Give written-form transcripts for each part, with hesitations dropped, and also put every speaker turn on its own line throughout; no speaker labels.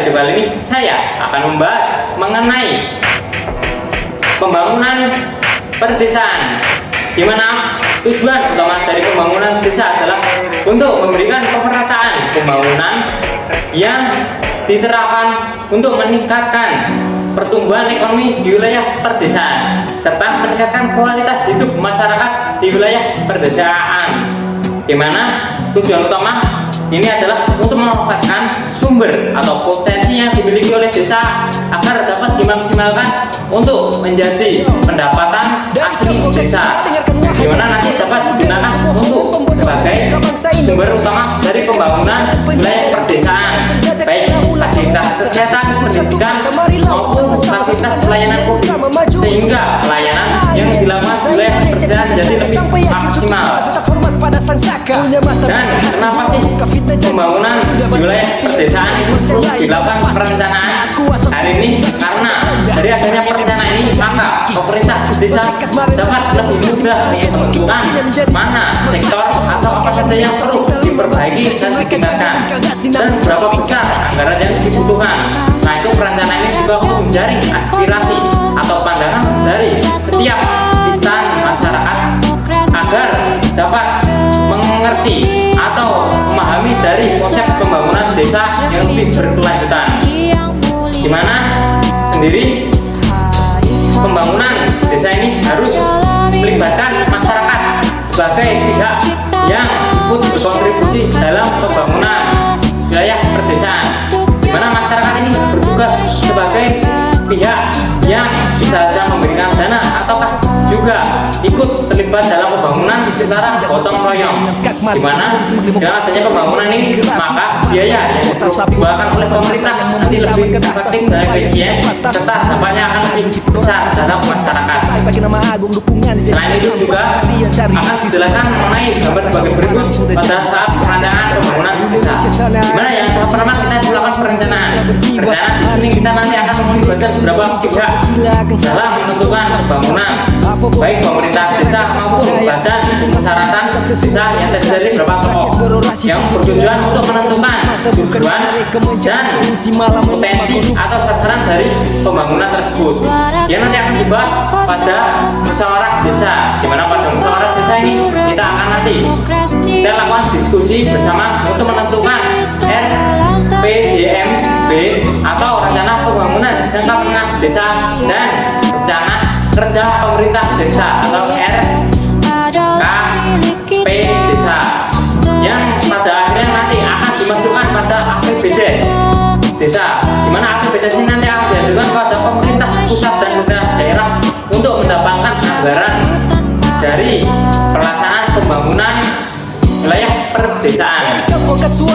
video kali ini saya akan membahas mengenai pembangunan perdesaan, di mana tujuan utama dari pembangunan desa adalah untuk memberikan pemerataan pembangunan yang diterapkan untuk meningkatkan pertumbuhan ekonomi di wilayah perdesaan serta meningkatkan kualitas hidup masyarakat di wilayah perdesaan, di mana tujuan utama ini adalah untuk memanfaatkan sumber atau potensi yang dimiliki oleh desa agar dapat dimaksimalkan untuk menjadi pendapatan asli desa, di mana nanti dapat digunakan untuk sebagai sumber utama dari pembangunan wilayah perdesaan, baik fasilitas kesehatan, pendidikan maupun fasilitas pelayanan publik, sehingga pelayanan yang dilakukan di wilayah perdesaan jadi lebih maksimal. Dan kenapa sih pembangunan di wilayah perdesaan itu perlu dilakukan perencanaan hari ini? Karena dari adanya perencanaan ini maka pemerintah desa dapat lebih mudah menentukan mana sektor atau apa saja yang perlu diperbaiki dan ditingkatkan dan berapa besar anggaran yang dibutuhkan. Nah, itu perencanaan ini juga untuk menjaring aspirasi atau pandangan dari setiap insan masyarakat agar dapat mengerti atau memahami dari konsep pembangunan desa yang lebih berkelanjutan, di mana sendiri pembangunan desa ini harus melibatkan masyarakat sebagai pihak yang ikut berkontribusi dalam pembangunan wilayah perdesaan, di mana masyarakat ini bertugas sebagai pihak yang bisa saja memberikan dana ataukah juga ikut terlibat dalam pembangunan secara gotong royong, di mana dengan adanya pembangunan ini maka biaya yang dikeluarkan oleh pemerintah nanti lebih efektif dan efisien serta dampaknya akan lebih besar terhadap masyarakat. Selain itu juga akan dijelaskan mengenai gambar sebagai berikut pada saat perencanaan pembangunan desa, di mana yang tahap pertama kita melakukan perencanaan. Perencanaan di sini kita nanti akan melibatkan beberapa pihak dalam menentukan pembangunan, baik pemerintah desa maupun badan persyaratan desa yang terdiri dari beberapa tokoh yang bertujuan untuk menentukan tujuan dan potensi atau sasaran dari pembangunan tersebut yang nanti akan dibahas pada musyawarah desa, di mana pada musyawarah desa ini kita akan nanti kita lakukan diskusi bersama untuk menentukan RPJMB atau rencana pembangunan jangka menengah desa dan rencana kerja pemerintah desa atau RKP desa yang pada akhirnya nanti akan dimasukkan pada APBDes desa, di mana APBDes ini nanti akan diajukan kepada pemerintah pusat dan pemerintah daerah untuk mendapatkan anggaran dari pelaksanaan pembangunan wilayah perdesaan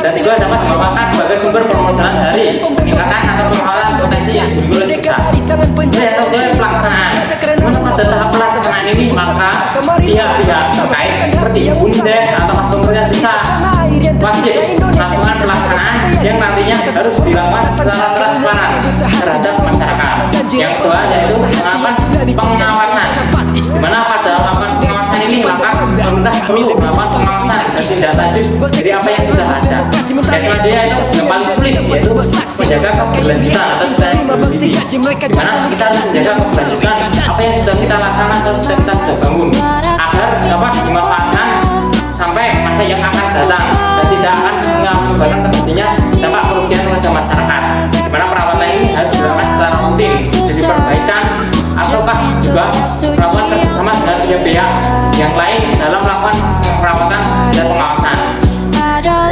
dan juga dapat dimanfaatkan sebagai sumber permodalan dari peningkatan atau pengelolaan potensi yang dimiliki oleh desa. Dari pelaksanaan, pada tahap pelaksanaan ini maka pihak-pihak terkait seperti BUMDes atau pemerintah desa wajib melakukan pelaksanaan yang nantinya harus dilakukan secara transparan terhadap masyarakat. Yang kedua yaitu melakukan pengawasan, di mana pada melakukan pengawasan ini maka pemerintah perlu melakukan pengawasan dan tindak lanjut dari apa yang sudah ada. Yang selanjutnya itu yang paling sulit yaitu menjaga keberlanjutan atau stability, di mana kita harus menjaga keberlanjutan apa yang sudah kita laksanakan atau sudah kita bangun agar dapat dimanfaatkan sampai masa yang akan datang dan tidak akan mengakibatkan terjadinya dampak kerugian kepada masyarakat, di mana perawatan ini harus dilakukan secara rutin dari perbaikan ataukah juga melakukan kerjasama dengan pihak-pihak yang lain dalam melakukan perawatan dan pengawasan.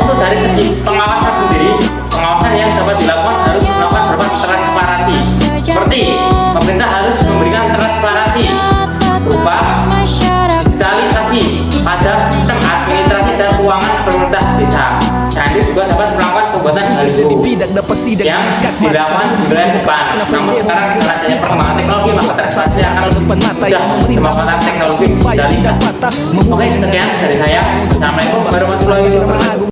Untuk dari segi pengawasan sendiri, pengawasan yang dapat dilakukan harus melakukan beberapa transparansi, seperti pemerintah harus memberikan transparansi berupa digitalisasi pada sistem administrasi dan keuangan pemerintah desa. Dan itu juga dapat melakukan pembuatan hal itu yang dilakukan di wilayah depan. Namun sekarang setelah perkembangan teknologi maka transparansi akan lebih mudah memanfaatkan teknologi digitalisasi. Oke, sekian dari saya. Assalamualaikum warahmatullahi wabarakatuh.